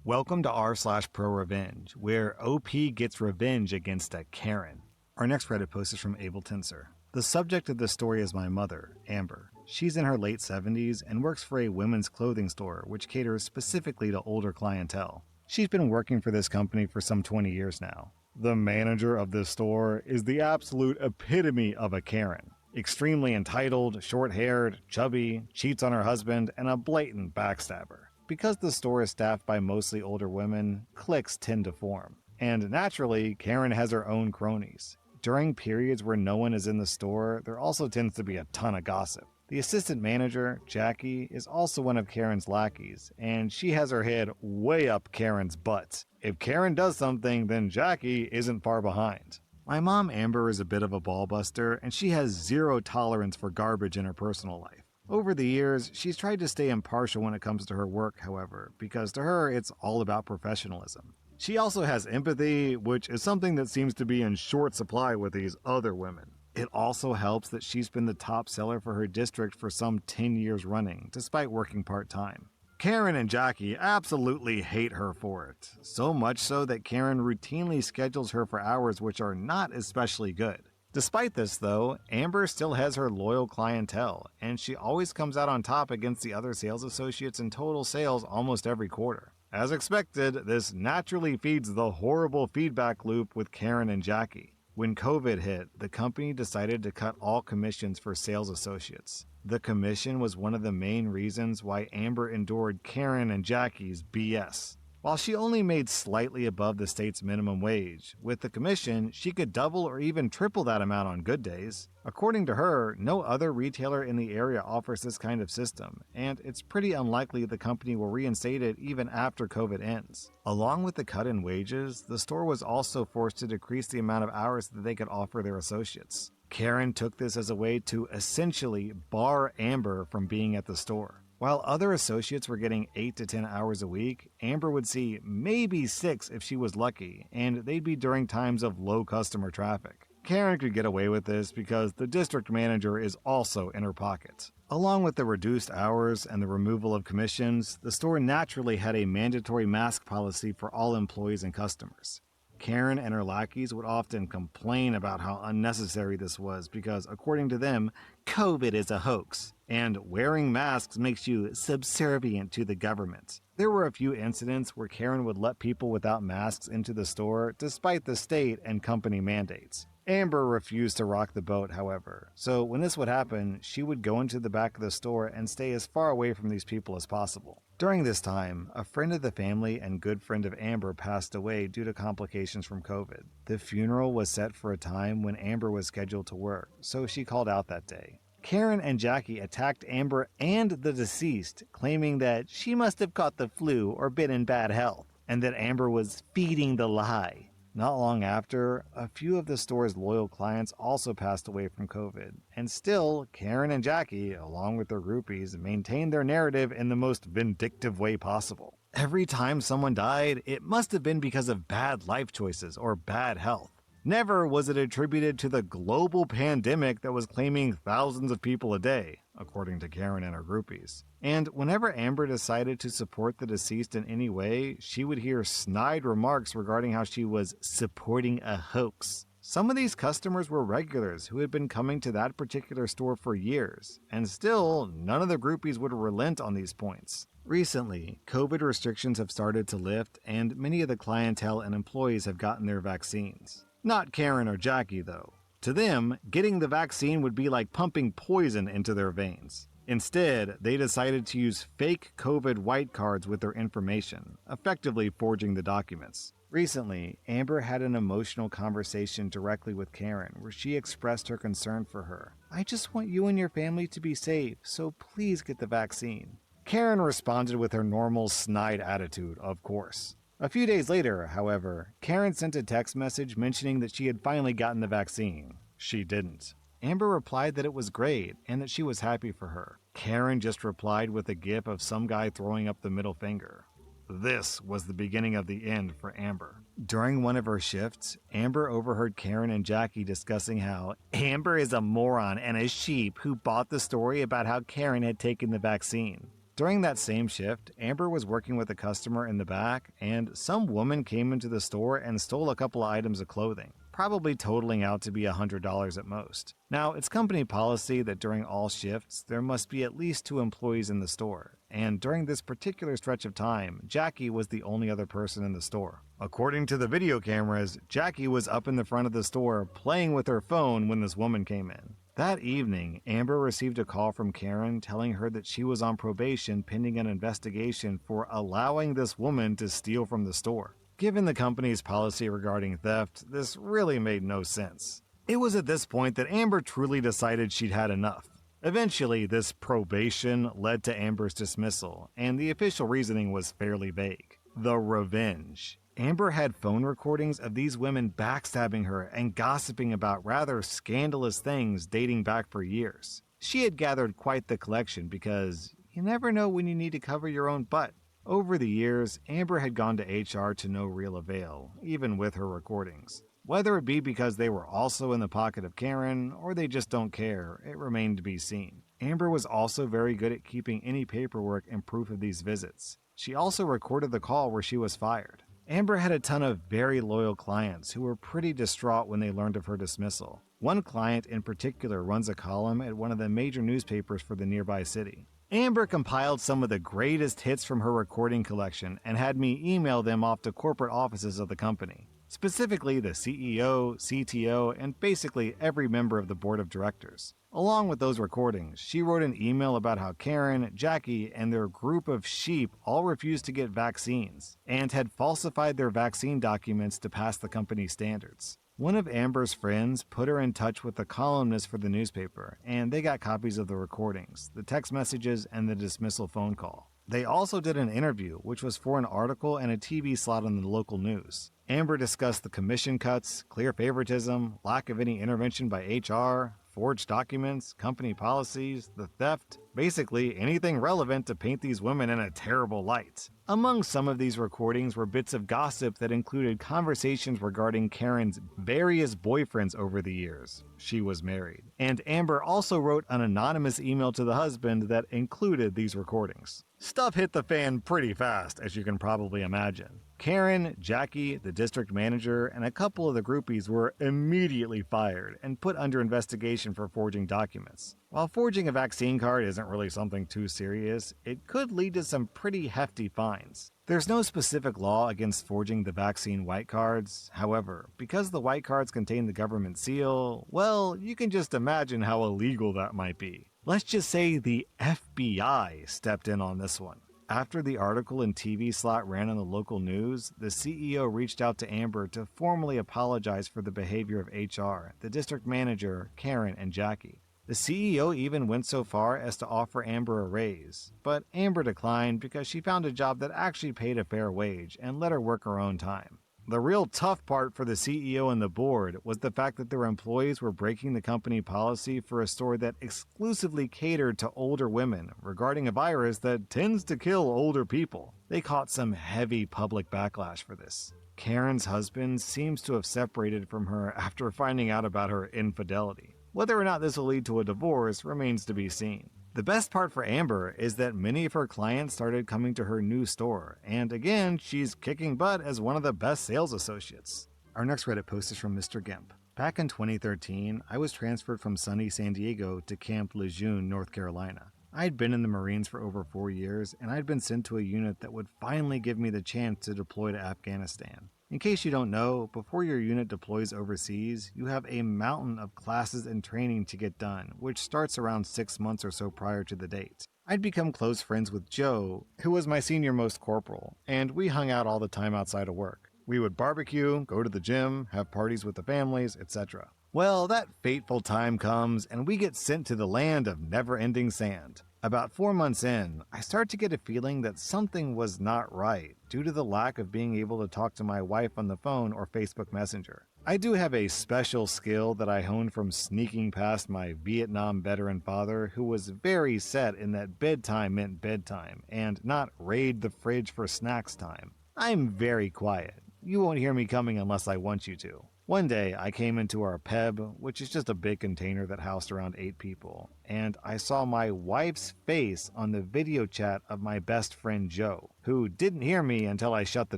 Welcome to r/pro revenge, where OP gets revenge against a Karen. Our next Reddit post is from Abel Tinser. The subject of this story is my mother, Amber. She's in her late 70s and works for a women's clothing store which caters specifically to older clientele. She's been working for this company for some 20 years now. The manager of this store is the absolute epitome of a Karen. Extremely entitled, short-haired, chubby, cheats on her husband, and a blatant backstabber. Because the store is staffed by mostly older women, cliques tend to form. And naturally, Karen has her own cronies. During periods where no one is in the store, there also tends to be a ton of gossip. The assistant manager, Jackie, is also one of Karen's lackeys, and she has her head way up Karen's butt. If Karen does something, then Jackie isn't far behind. My mom, Amber, is a bit of a ballbuster, and she has zero tolerance for garbage in her personal life. Over the years, she's tried to stay impartial when it comes to her work, however, because to her, it's all about professionalism. She also has empathy, which is something that seems to be in short supply with these other women. It also helps that she's been the top seller for her district for some 10 years running, despite working part-time. Karen and Jackie absolutely hate her for it, so much so that Karen routinely schedules her for hours which are not especially good. Despite this, though, Amber still has her loyal clientele, and she always comes out on top against the other sales associates in total sales almost every quarter. As expected, this naturally feeds the horrible feedback loop with Karen and Jackie. When COVID hit, the company decided to cut all commissions for sales associates. The commission was one of the main reasons why Amber endured Karen and Jackie's BS. While she only made slightly above the state's minimum wage, with the commission, she could double or even triple that amount on good days. According to her, no other retailer in the area offers this kind of system, and it's pretty unlikely the company will reinstate it even after COVID ends. Along with the cut in wages, the store was also forced to decrease the amount of hours that they could offer their associates. Karen took this as a way to essentially bar Amber from being at the store. While other associates were getting 8 to 10 hours a week, Amber would see maybe 6 if she was lucky, and they'd be during times of low customer traffic. Karen could get away with this because the district manager is also in her pocket. Along with the reduced hours and the removal of commissions, the store naturally had a mandatory mask policy for all employees and customers. Karen and her lackeys would often complain about how unnecessary this was because, according to them, COVID is a hoax, and wearing masks makes you subservient to the government. There were a few incidents where Karen would let people without masks into the store despite the state and company mandates. Amber refused to rock the boat, however, so when this would happen, she would go into the back of the store and stay as far away from these people as possible. During this time, a friend of the family and good friend of Amber passed away due to complications from COVID. The funeral was set for a time when Amber was scheduled to work, so she called out that day. Karen and Jackie attacked Amber and the deceased, claiming that she must have caught the flu or been in bad health, and that Amber was feeding the lie. Not long after, a few of the store's loyal clients also passed away from COVID, and still, Karen and Jackie, along with their groupies, maintained their narrative in the most vindictive way possible. Every time someone died, it must have been because of bad life choices or bad health. Never was it attributed to the global pandemic that was claiming thousands of people a day, according to Karen and her groupies. And whenever Amber decided to support the deceased in any way, she would hear snide remarks regarding how she was supporting a hoax. Some of these customers were regulars who had been coming to that particular store for years, and still, none of the groupies would relent on these points. Recently, COVID restrictions have started to lift, and many of the clientele and employees have gotten their vaccines. Not Karen or Jackie, though. To them, getting the vaccine would be like pumping poison into their veins. Instead, they decided to use fake COVID white cards with their information, effectively forging the documents. Recently, Amber had an emotional conversation directly with Karen where she expressed her concern for her. "I just want you and your family to be safe, so please get the vaccine." Karen responded with her normal snide attitude, of course. A few days later, however, Karen sent a text message mentioning that she had finally gotten the vaccine. She didn't. Amber replied that it was great and that she was happy for her. Karen just replied with a gif of some guy throwing up the middle finger. This was the beginning of the end for Amber. During one of her shifts, Amber overheard Karen and Jackie discussing how Amber is a moron and a sheep who bought the story about how Karen had taken the vaccine. During that same shift, Amber was working with a customer in the back, and some woman came into the store and stole a couple of items of clothing, probably totaling out to be $100 at most. Now, it's company policy that during all shifts, there must be at least 2 employees in the store, and during this particular stretch of time, Jackie was the only other person in the store. According to the video cameras, Jackie was up in the front of the store playing with her phone when this woman came in. That evening, Amber received a call from Karen telling her that she was on probation pending an investigation for allowing this woman to steal from the store. Given the company's policy regarding theft, this really made no sense. It was at this point that Amber truly decided she'd had enough. Eventually, this probation led to Amber's dismissal, and the official reasoning was fairly vague: the revenge. Amber had phone recordings of these women backstabbing her and gossiping about rather scandalous things dating back for years. She had gathered quite the collection because you never know when you need to cover your own butt. Over the years, Amber had gone to HR to no real avail, even with her recordings. Whether it be because they were also in the pocket of Karen, or they just don't care, it remained to be seen. Amber was also very good at keeping any paperwork and proof of these visits. She also recorded the call where she was fired. Amber had a ton of very loyal clients who were pretty distraught when they learned of her dismissal. One client in particular runs a column at one of the major newspapers for the nearby city. Amber compiled some of the greatest hits from her recording collection and had me email them off to corporate offices of the company, specifically the CEO, CTO, and basically every member of the board of directors. Along with those recordings, she wrote an email about how Karen, Jackie, and their group of sheep all refused to get vaccines and had falsified their vaccine documents to pass the company's standards. One of Amber's friends put her in touch with the columnist for the newspaper, and they got copies of the recordings, the text messages, and the dismissal phone call. They also did an interview, which was for an article and a TV slot on the local news. Amber discussed the commission cuts, clear favoritism, lack of any intervention by HR, forged documents, company policies, the theft, basically anything relevant to paint these women in a terrible light. Among some of these recordings were bits of gossip that included conversations regarding Karen's various boyfriends over the years. She was married. And Amber also wrote an anonymous email to the husband that included these recordings. Stuff hit the fan pretty fast, as you can probably imagine. Karen, Jackie, the district manager, and a couple of the groupies were immediately fired and put under investigation for forging documents. While forging a vaccine card isn't really something too serious, it could lead to some pretty hefty fines. There's no specific law against forging the vaccine white cards. However, because the white cards contain the government seal, well, you can just imagine how illegal that might be. Let's just say the FBI stepped in on this one. After the article and TV slot ran on the local news, the CEO reached out to Amber to formally apologize for the behavior of HR, the district manager, Karen, and Jackie. The CEO even went so far as to offer Amber a raise, but Amber declined because she found a job that actually paid a fair wage and let her work her own time. The real tough part for the CEO and the board was the fact that their employees were breaking the company policy for a store that exclusively catered to older women regarding a virus that tends to kill older people. They caught some heavy public backlash for this. Karen's husband seems to have separated from her after finding out about her infidelity. Whether or not this will lead to a divorce remains to be seen. The best part for Amber is that many of her clients started coming to her new store, and again, she's kicking butt as one of the best sales associates. Our next Reddit post is from Mr. Gimp. Back in 2013, I was transferred from sunny San Diego to Camp Lejeune, North Carolina. I'd been in the Marines for over 4 years, and I'd been sent to a unit that would finally give me the chance to deploy to Afghanistan. In case you don't know, before your unit deploys overseas, you have a mountain of classes and training to get done, which starts around 6 months or so prior to the date. I'd become close friends with Joe, who was my senior-most corporal, and we hung out all the time outside of work. We would barbecue, go to the gym, have parties with the families, etc. Well, that fateful time comes, and we get sent to the land of never-ending sand. About 4 months in, I start to get a feeling that something was not right due to the lack of being able to talk to my wife on the phone or Facebook Messenger. I do have a special skill that I honed from sneaking past my Vietnam veteran father, who was very set in that bedtime meant bedtime and not raid the fridge for snacks time. I'm very quiet. You won't hear me coming unless I want you to. One day, I came into our PEB, which is just a big container that housed around 8 people, and I saw my wife's face on the video chat of my best friend Joe, who didn't hear me until I shut the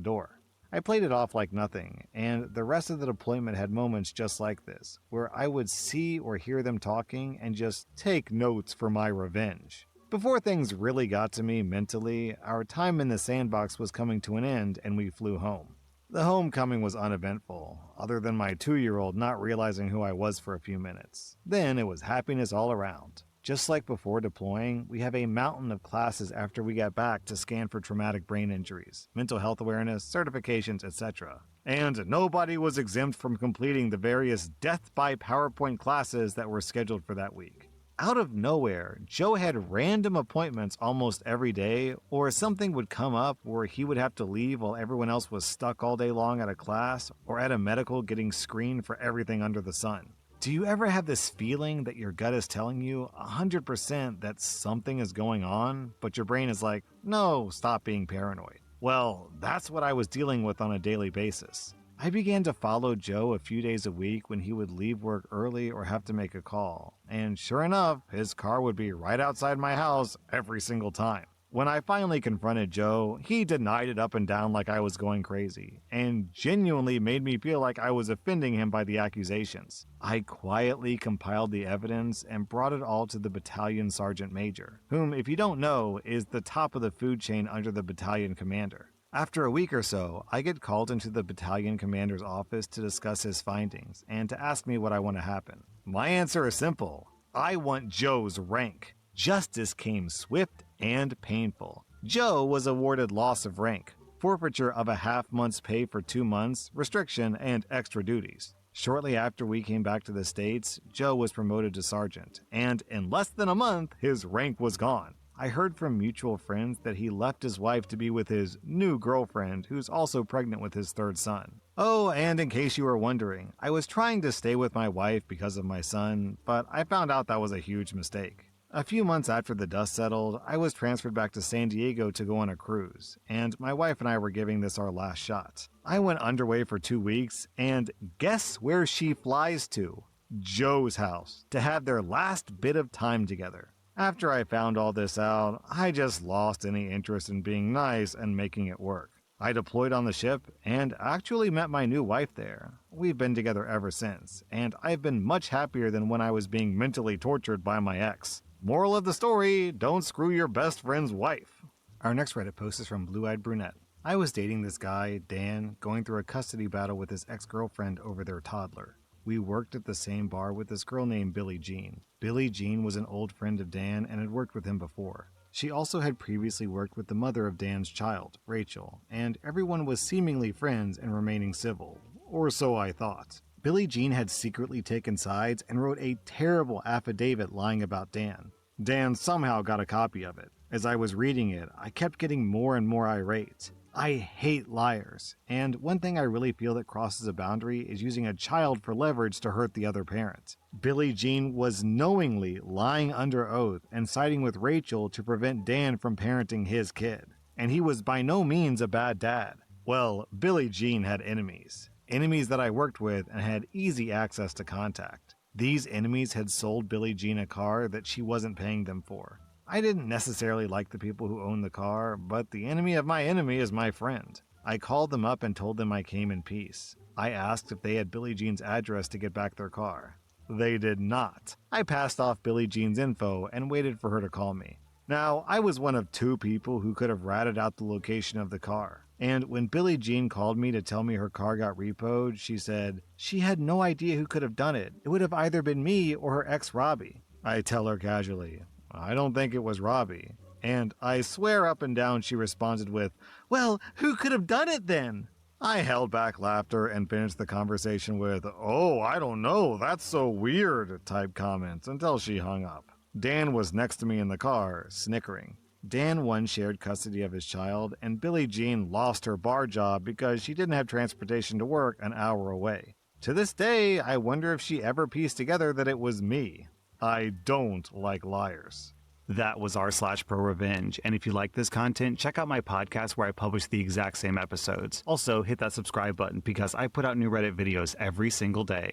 door. I played it off like nothing, and the rest of the deployment had moments just like this, where I would see or hear them talking and just take notes for my revenge. Before things really got to me mentally, our time in the sandbox was coming to an end and we flew home. The homecoming was uneventful, other than my 2-year-old not realizing who I was for a few minutes. Then it was happiness all around. Just like before deploying, we have a mountain of classes after we get back to scan for traumatic brain injuries, mental health awareness, certifications, etc. And nobody was exempt from completing the various death by PowerPoint classes that were scheduled for that week. Out of nowhere, Joe had random appointments almost every day, or something would come up where he would have to leave while everyone else was stuck all day long at a class or at a medical getting screened for everything under the sun. Do you ever have this feeling that your gut is telling you 100% that something is going on, but your brain is like, no, stop being paranoid? Well, that's what I was dealing with on a daily basis. I began to follow Joe a few days a week when he would leave work early or have to make a call, and sure enough, his car would be right outside my house every single time. When I finally confronted Joe, he denied it up and down like I was going crazy, and genuinely made me feel like I was offending him by the accusations. I quietly compiled the evidence and brought it all to the battalion sergeant major, whom, if you don't know, is the top of the food chain under the battalion commander. After a week or so, I get called into the battalion commander's office to discuss his findings and to ask me what I want to happen. My answer is simple. I want Joe's rank. Justice came swift and painful. Joe was awarded loss of rank, forfeiture of a half-month's pay for 2 months, restriction, and extra duties. Shortly after we came back to the States, Joe was promoted to sergeant, and in less than a month, his rank was gone. I heard from mutual friends that he left his wife to be with his new girlfriend, who's also pregnant with his 3rd son. Oh, and in case you were wondering, I was trying to stay with my wife because of my son, but I found out that was a huge mistake. A few months after the dust settled, I was transferred back to San Diego to go on a cruise, and my wife and I were giving this our last shot. I went underway for 2 weeks, and guess where she flies to? Joe's house, to have their last bit of time together. After I found all this out, I just lost any interest in being nice and making it work. I deployed on the ship and actually met my new wife there. We've been together ever since, and I've been much happier than when I was being mentally tortured by my ex. Moral of the story, don't screw your best friend's wife. Our next Reddit post is from Blue Eyed Brunette. I was dating this guy, Dan, going through a custody battle with his ex-girlfriend over their toddler. We worked at the same bar with this girl named Billie Jean. Billie Jean was an old friend of Dan and had worked with him before. She also had previously worked with the mother of Dan's child, Rachel, and everyone was seemingly friends and remaining civil. Or so I thought. Billie Jean had secretly taken sides and wrote a terrible affidavit lying about Dan. Dan somehow got a copy of it. As I was reading it, I kept getting more and more irate. I hate liars, and one thing I really feel that crosses a boundary is using a child for leverage to hurt the other parent. Billie Jean was knowingly lying under oath and siding with Rachel to prevent Dan from parenting his kid. And he was by no means a bad dad. Well, Billie Jean had enemies. Enemies that I worked with and had easy access to contact. These enemies had sold Billie Jean a car that she wasn't paying them for. I didn't necessarily like the people who owned the car, but the enemy of my enemy is my friend. I called them up and told them I came in peace. I asked if they had Billie Jean's address to get back their car. They did not. I passed off Billie Jean's info and waited for her to call me. Now, I was one of 2 people who could have ratted out the location of the car. And when Billie Jean called me to tell me her car got repoed, she said she had no idea who could have done it. It would have either been me or her ex Robbie. I tell her casually, I don't think it was Robbie. And I swear up and down she responded with, well, who could have done it then? I held back laughter and finished the conversation with, oh, I don't know, that's so weird, type comments until she hung up. Dan was next to me in the car, snickering. Dan won shared custody of his child, and Billie Jean lost her bar job because she didn't have transportation to work an hour away. To this day, I wonder if she ever pieced together that it was me. I don't like liars. That was r/pro revenge, and if you like this content, check out my podcast where I publish the exact same episodes. Also, hit that subscribe button because I put out new Reddit videos every single day.